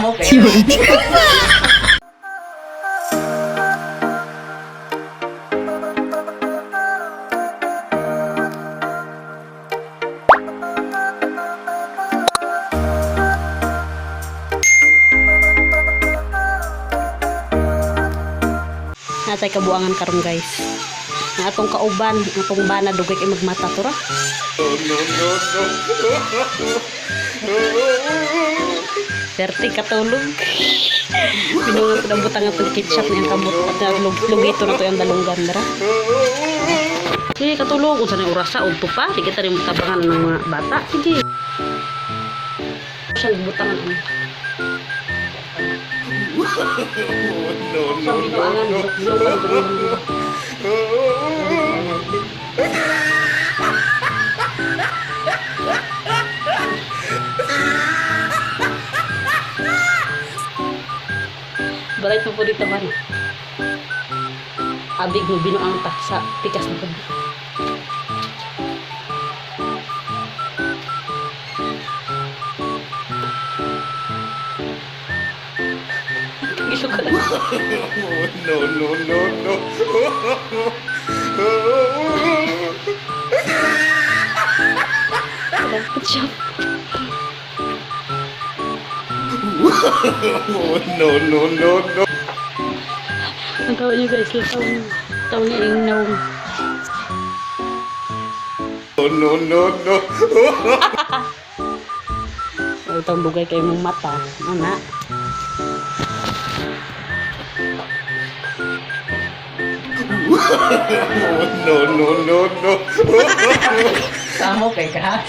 Samo kayo. Natay kabuangan karon guys. Na atong kauban, atong bana dugay kay magmata tura. Serti katulog. Pinungo ko ng butang atong ketchup ni ang kamot at lugito na to yung dalunggan dara. Sige katulog unsa na orasa ug tupa, di kita rin tabangan ng mga bata. Sige. Siyang butangan mo. Balay mo po dito man. Abig mo binuang ta sa pikas na pag. Iso ka lang. No. Good job. No. Ang gawin niyo guys, taon niya yung naong. No. Itong bugay kayo mong mata. Ano? No. Samo kayo ka.